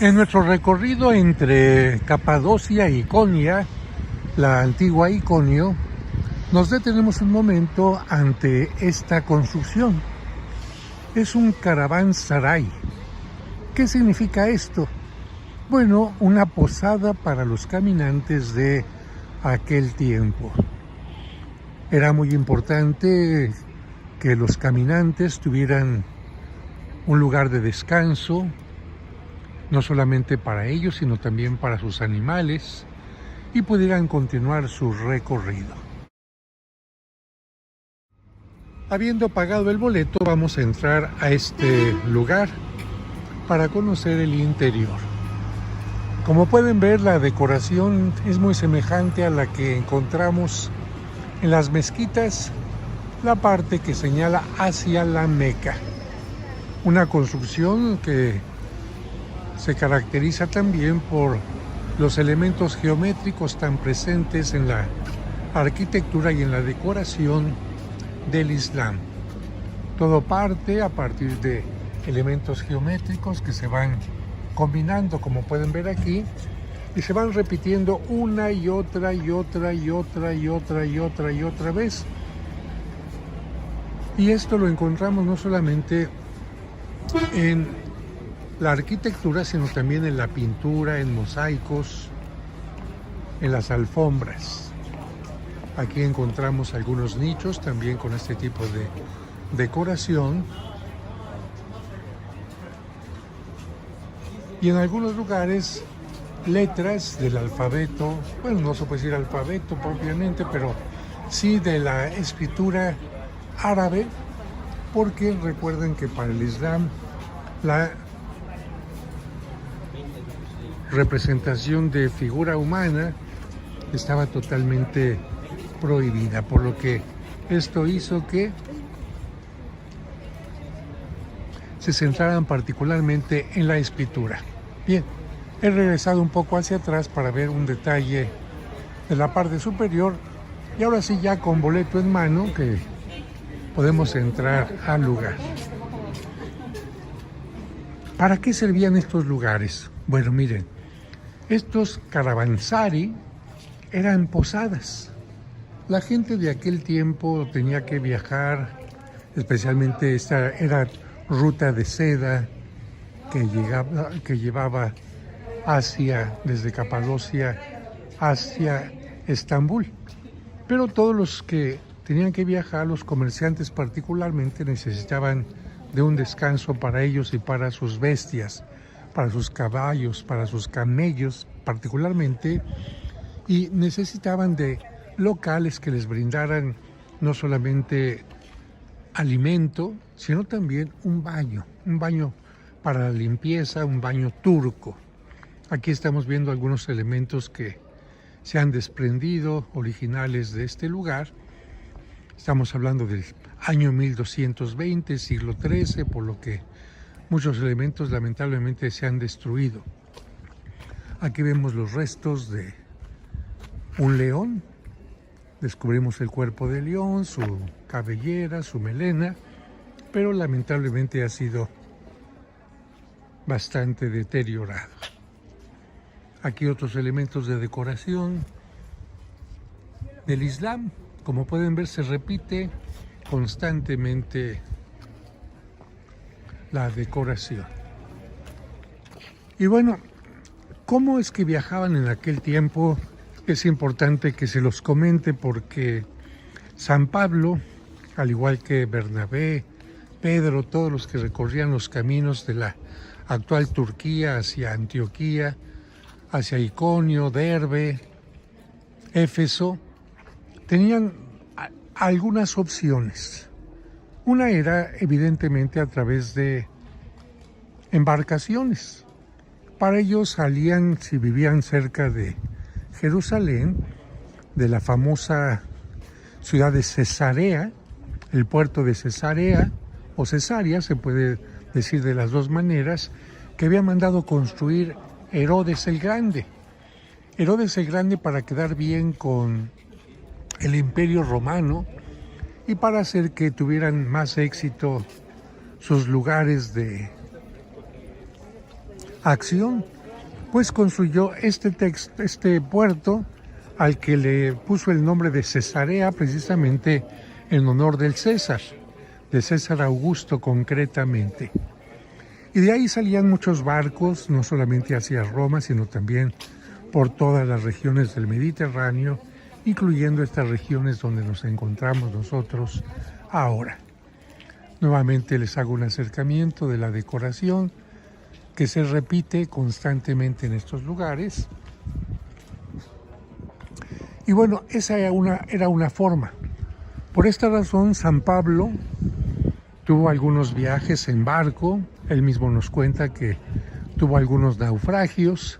En nuestro recorrido entre Capadocia y Iconia, la antigua Iconio, nos detenemos un momento ante esta construcción. Es un caravansaray. ¿Qué significa esto? Bueno, una posada para los caminantes de aquel tiempo. Era muy importante que los caminantes tuvieran un lugar de descanso, no solamente para ellos, sino también para sus animales, y pudieran continuar su recorrido. Habiendo pagado el boleto, vamos a entrar a este lugar para conocer el interior. Como pueden ver, la decoración es muy semejante a la que encontramos en las mezquitas, la parte que señala hacia la Meca. Una construcción que se caracteriza también por los elementos geométricos tan presentes en la arquitectura y en la decoración del Islam. Todo parte a partir de elementos geométricos que se van combinando, como pueden ver aquí, y se van repitiendo una y otra y otra y otra y otra y otra y otra vez. Y esto lo encontramos no solamente en la arquitectura, sino también en la pintura, en mosaicos, en las alfombras. Aquí encontramos algunos nichos también con este tipo de decoración. Y en algunos lugares letras del alfabeto, bueno, no se puede decir alfabeto propiamente, pero sí de la escritura árabe, porque recuerden que para el Islam la representación de figura humana estaba totalmente prohibida, por lo que esto hizo que se centraran particularmente en la escritura. Bien, he regresado un poco hacia atrás para ver un detalle de la parte superior y ahora sí, ya con boleto en mano, que podemos entrar al lugar. ¿Para qué servían estos lugares? Bueno, miren, estos caravansari eran posadas. La gente de aquel tiempo tenía que viajar, especialmente esta era ruta de seda que llevaba desde Capadocia hacia Estambul. Pero todos los que tenían que viajar, los comerciantes particularmente, necesitaban de un descanso para ellos y para sus bestias, para sus caballos, para sus camellos particularmente, y necesitaban de locales que les brindaran no solamente alimento, sino también un baño para la limpieza, un baño turco. Aquí estamos viendo algunos elementos que se han desprendido, originales de este lugar. Estamos hablando del año 1220, siglo XIII, por lo que muchos elementos lamentablemente se han destruido. Aquí vemos los restos de un león. Descubrimos el cuerpo del león, su cabellera, su melena, pero lamentablemente ha sido bastante deteriorado. Aquí otros elementos de decoración del Islam. Como pueden ver, se repite constantemente la decoración. Y bueno, ¿cómo es que viajaban en aquel tiempo? Es importante que se los comente porque San Pablo, al igual que Bernabé, Pedro, todos los que recorrían los caminos de la actual Turquía hacia Antioquía, hacia Iconio, Derbe, Éfeso, tenían algunas opciones. Una era evidentemente a través de embarcaciones. Para ellos salían, si vivían cerca de Jerusalén, de la famosa ciudad de Cesarea, el puerto de Cesarea o Cesarea, se puede decir de las dos maneras, que había mandado construir Herodes el Grande. Herodes el Grande para quedar bien con el Imperio Romano y para hacer que tuvieran más éxito sus lugares de acción, pues construyó este puerto al que le puso el nombre de Cesarea, precisamente en honor del César, de César Augusto concretamente. Y de ahí salían muchos barcos, no solamente hacia Roma, sino también por todas las regiones del Mediterráneo, incluyendo estas regiones donde nos encontramos nosotros ahora. Nuevamente les hago un acercamiento de la decoración que se repite constantemente en estos lugares. Y bueno, esa era una forma. Por esta razón, San Pablo tuvo algunos viajes en barco. Él mismo nos cuenta que tuvo algunos naufragios.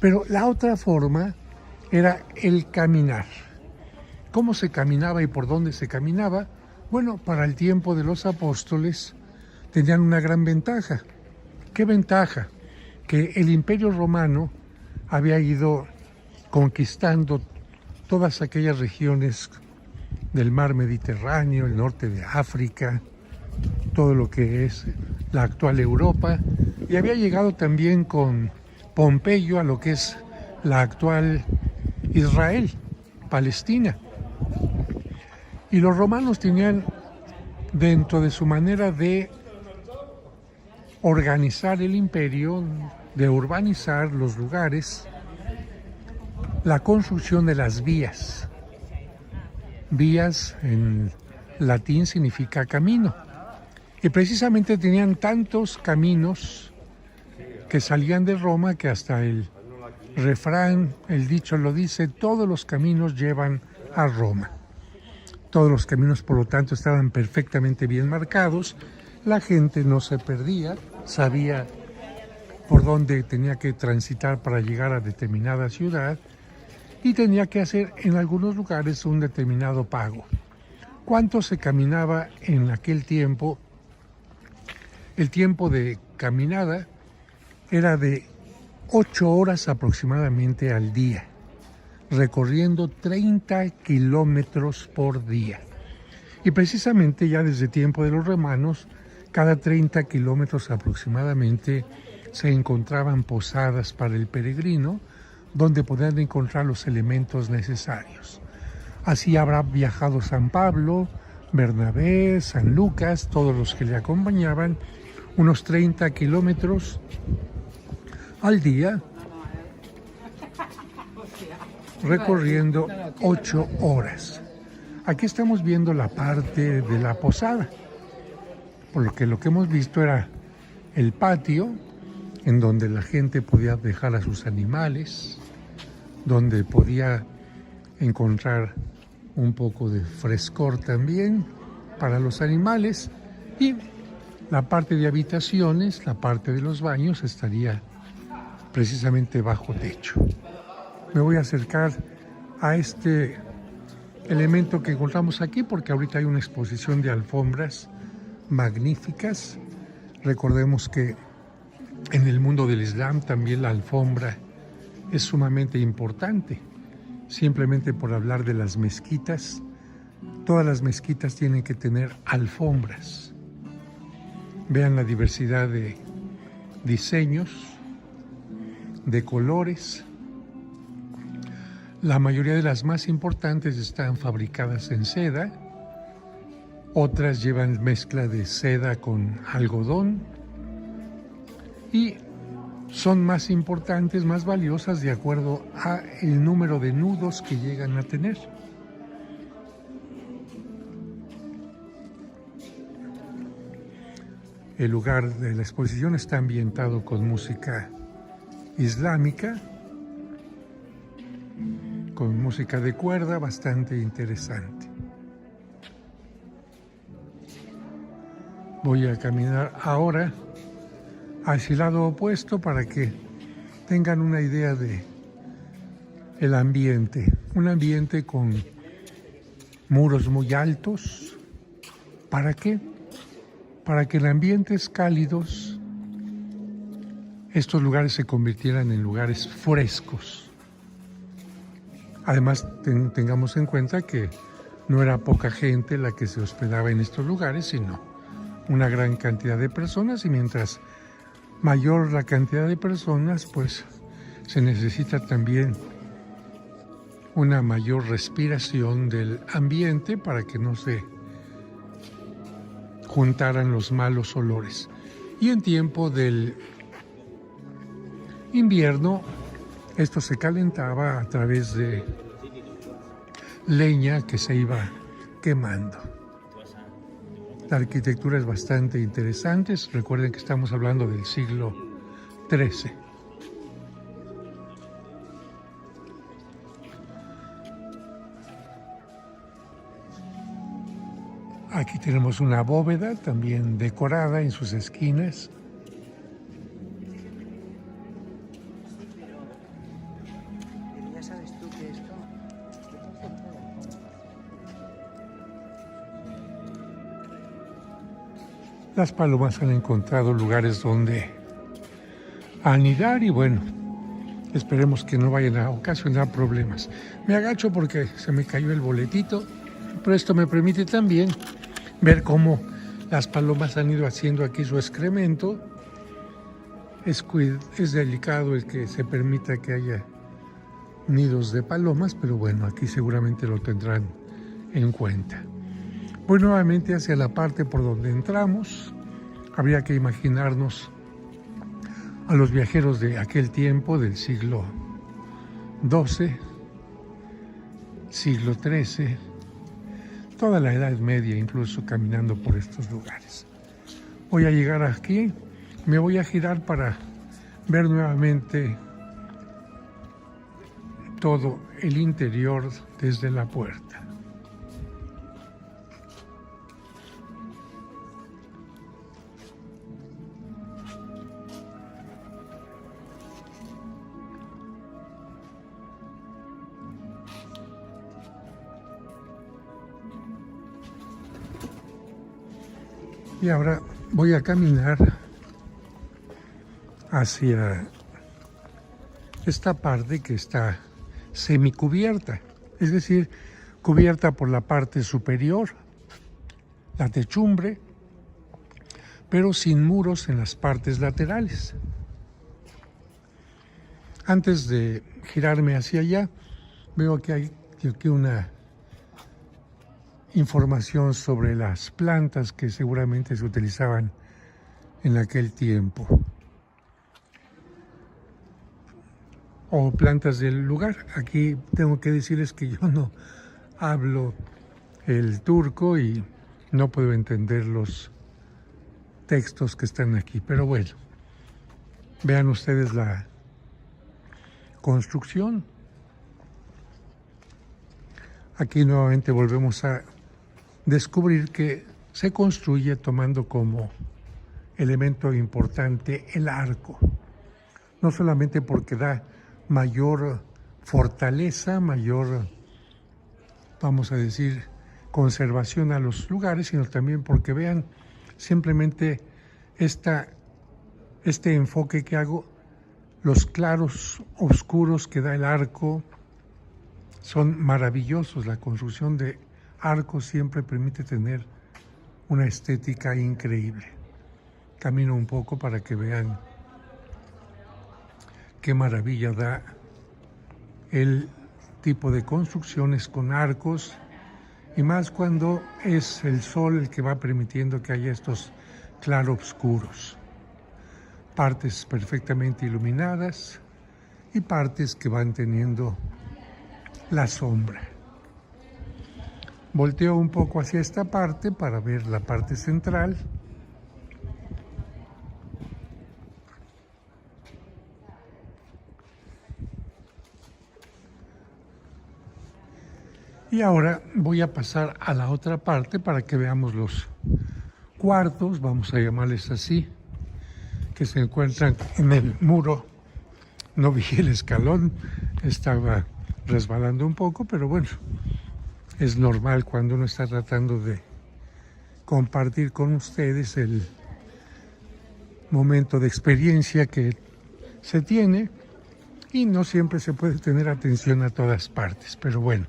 Pero la otra forma era el caminar. ¿Cómo se caminaba y por dónde se caminaba? Bueno, para el tiempo de los apóstoles tenían una gran ventaja. ¿Qué ventaja? Que el Imperio Romano había ido conquistando todas aquellas regiones del mar Mediterráneo, el norte de África, todo lo que es la actual Europa, y había llegado también con Pompeyo a lo que es la actual Israel, Palestina. Y los romanos tenían, dentro de su manera de organizar el imperio, de urbanizar los lugares, la construcción de las vías. Vías en latín significa camino. Y precisamente tenían tantos caminos que salían de Roma que hasta el refrán, el dicho lo dice, todos los caminos llevan a Roma. Todos los caminos, por lo tanto, estaban perfectamente bien marcados. La gente no se perdía, sabía por dónde tenía que transitar para llegar a determinada ciudad y tenía que hacer en algunos lugares un determinado pago. ¿Cuánto se caminaba en aquel tiempo? El tiempo de caminada era de 8 horas aproximadamente al día, recorriendo 30 kilómetros por día. Y precisamente ya desde tiempo de los romanos, cada 30 kilómetros aproximadamente se encontraban posadas para el peregrino, donde podían encontrar los elementos necesarios. Así habrá viajado San Pablo, Bernabé, San Lucas, todos los que le acompañaban, unos 30 kilómetros al día, recorriendo 8 horas. Aquí estamos viendo la parte de la posada, por lo que hemos visto era el patio, en donde la gente podía dejar a sus animales, donde podía encontrar un poco de frescor también para los animales, y la parte de habitaciones, la parte de los baños estaría precisamente bajo techo. Me voy a acercar a este elemento que encontramos aquí porque ahorita hay una exposición de alfombras magníficas. Recordemos que en el mundo del Islam también la alfombra es sumamente importante. Simplemente por hablar de las mezquitas, todas las mezquitas tienen que tener alfombras. Vean la diversidad de diseños, de colores. La mayoría de las más importantes están fabricadas en seda, otras llevan mezcla de seda con algodón y son más importantes, más valiosas de acuerdo a el número de nudos que llegan a tener. El lugar de la exposición está ambientado con música islámica, con música de cuerda bastante interesante. Voy a caminar ahora hacia el lado opuesto para que tengan una idea de el ambiente. Un ambiente con muros muy altos. ¿Para qué? Para que en ambientes cálidos estos lugares se convirtieran en lugares frescos. Además, tengamos en cuenta que no era poca gente la que se hospedaba en estos lugares, sino una gran cantidad de personas, y mientras mayor la cantidad de personas, pues se necesita también una mayor respiración del ambiente para que no se juntaran los malos olores. Y en tiempo del invierno, esto se calentaba a través de leña que se iba quemando. La arquitectura es bastante interesante. Recuerden que estamos hablando del siglo XIII. Aquí tenemos una bóveda también decorada en sus esquinas. Ya sabes tú que esto... Las palomas han encontrado lugares donde anidar y bueno, esperemos que no vayan a ocasionar problemas. Me agacho porque se me cayó el boletito, pero esto me permite también ver cómo las palomas han ido haciendo aquí su excremento. Es delicado el que se permita que haya nidos de palomas, pero bueno, aquí seguramente lo tendrán en cuenta. Voy nuevamente hacia la parte por donde entramos. Habría que imaginarnos a los viajeros de aquel tiempo, del siglo XII, siglo XIII, toda la Edad Media, incluso caminando por estos lugares. Voy a llegar aquí, me voy a girar para ver nuevamente todo el interior desde la puerta. Y ahora voy a caminar hacia esta parte que está semicubierta, es decir, cubierta por la parte superior, la techumbre, pero sin muros en las partes laterales. Antes de girarme hacia allá, veo que hay aquí una información sobre las plantas que seguramente se utilizaban en aquel tiempo, o plantas del lugar. Aquí tengo que decirles que yo no hablo el turco y no puedo entender los textos que están aquí, pero bueno, vean ustedes la construcción. Aquí nuevamente volvemos a descubrir que se construye tomando como elemento importante el arco, no solamente porque da mayor fortaleza, mayor, vamos a decir, conservación a los lugares, sino también porque vean simplemente este enfoque que hago, los claros oscuros que da el arco son maravillosos. La construcción de arcos siempre permite tener una estética increíble. Camino un poco para que vean qué maravilla da el tipo de construcciones con arcos, y más cuando es el sol el que va permitiendo que haya estos claroscuros. Partes perfectamente iluminadas y partes que van teniendo la sombra. Volteo un poco hacia esta parte para ver la parte central. Y ahora voy a pasar a la otra parte para que veamos los cuartos, vamos a llamarles así, que se encuentran en el muro. No vi el escalón, estaba resbalando un poco, pero bueno, es normal cuando uno está tratando de compartir con ustedes el momento de experiencia que se tiene, y no siempre se puede tener atención a todas partes, pero bueno,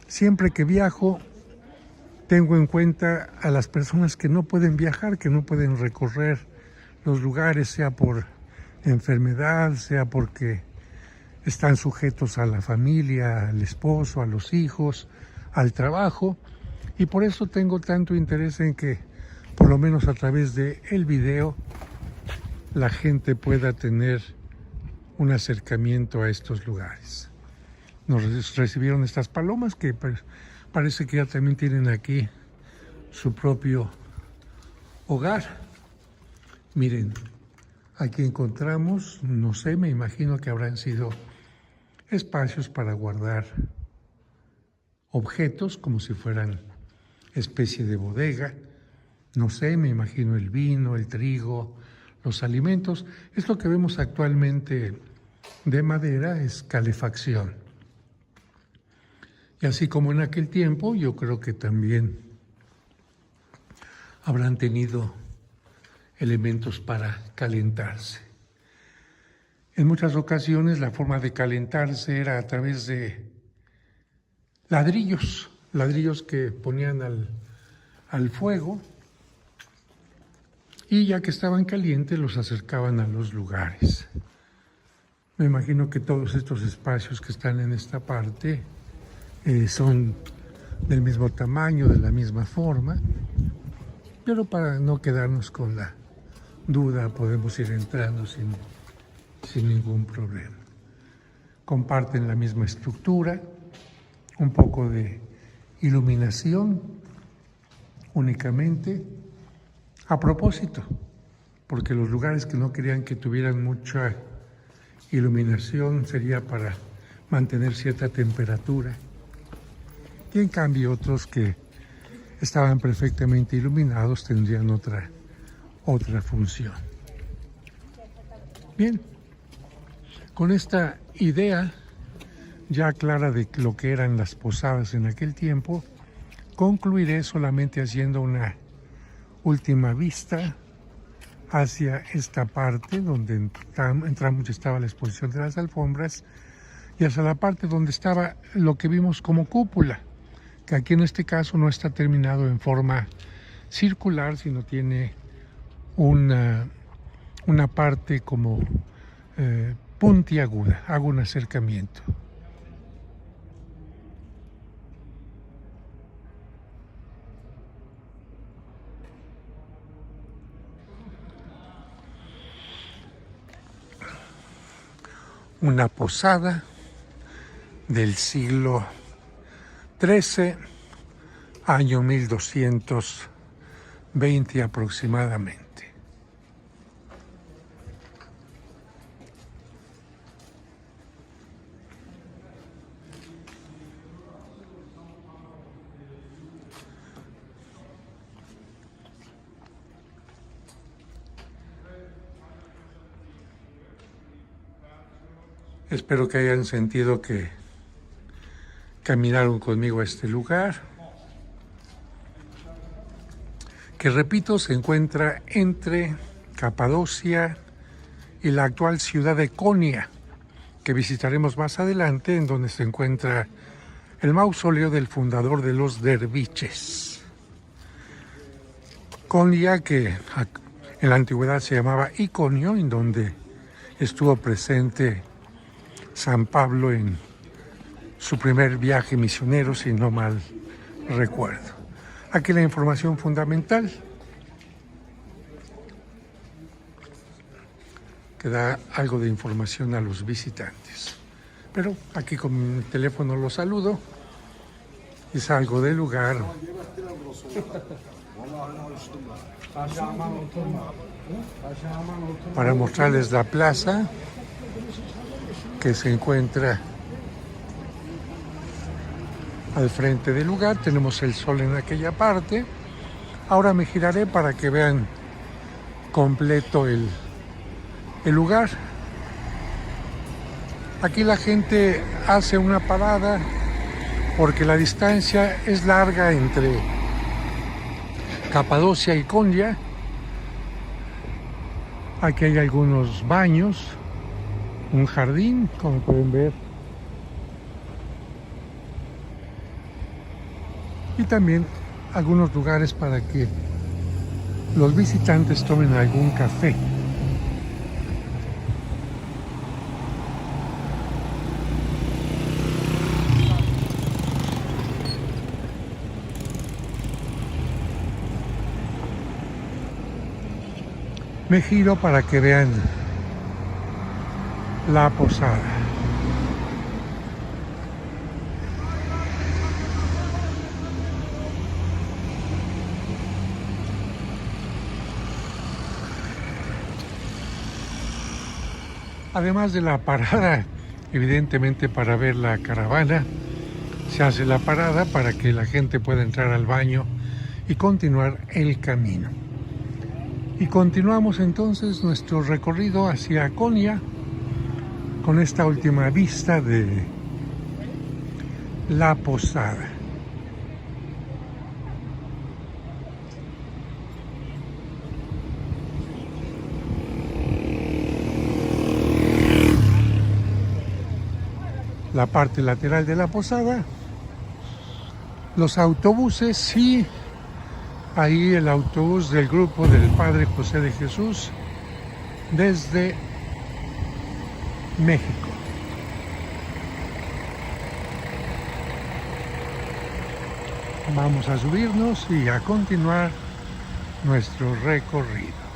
siempre que viajo tengo en cuenta a las personas que no pueden viajar, que no pueden recorrer los lugares, sea por enfermedad, sea porque están sujetos a la familia, al esposo, a los hijos, al trabajo, y por eso tengo tanto interés en que, por lo menos a través de el video, la gente pueda tener un acercamiento a estos lugares. Nos recibieron estas palomas que parece que ya también tienen aquí su propio hogar. Miren, aquí encontramos, no sé, me imagino que habrán sido espacios para guardar objetos como si fueran especie de bodega. No sé, me imagino el vino, el trigo, los alimentos. Esto que vemos actualmente de madera es calefacción. Y así como en aquel tiempo, yo creo que también habrán tenido elementos para calentarse. En muchas ocasiones la forma de calentarse era a través de ladrillos que ponían al fuego, y ya que estaban calientes los acercaban a los lugares. Me imagino que todos estos espacios que están en esta parte son del mismo tamaño, de la misma forma, pero para no quedarnos con la duda podemos ir entrando sin ningún problema. Comparten la misma estructura, un poco de iluminación únicamente, a propósito, porque los lugares que no querían que tuvieran mucha iluminación sería para mantener cierta temperatura, y en cambio otros que estaban perfectamente iluminados tendrían otra función. Bien, con esta idea ya clara de lo que eran las posadas en aquel tiempo, concluiré solamente haciendo una última vista hacia esta parte donde entramos, estaba la exposición de las alfombras, y hacia la parte donde estaba lo que vimos como cúpula, que aquí en este caso no está terminado en forma circular, sino tiene una parte como puntiaguda. Hago un acercamiento. Una posada del siglo XIII, año 1220 aproximadamente. Espero que hayan sentido que caminaron conmigo a este lugar, que repito, se encuentra entre Capadocia y la actual ciudad de Konya, que visitaremos más adelante, en donde se encuentra el mausoleo del fundador de los derviches. Konya, que en la antigüedad se llamaba Iconio, en donde estuvo presente San Pablo en su primer viaje misionero, si no mal recuerdo. Aquí la información fundamental que da algo de información a los visitantes. Pero aquí con mi teléfono los saludo y salgo del lugar para mostrarles la plaza que se encuentra al frente del lugar. Tenemos el sol en aquella parte. Ahora me giraré para que vean completo el lugar. Aquí la gente hace una parada porque la distancia es larga entre Capadocia y Konya. Aquí hay algunos baños, un jardín, como pueden ver, y también algunos lugares para que los visitantes tomen algún café. Me giro para que vean la posada. Además de la parada, evidentemente para ver la caravana, se hace la parada para que la gente pueda entrar al baño y continuar el camino. Y continuamos entonces nuestro recorrido hacia Konya con esta última vista de la posada. La parte lateral de la posada, los autobuses y ahí el autobús del grupo del Padre José de Jesús desde México. Vamos a subirnos y a continuar nuestro recorrido.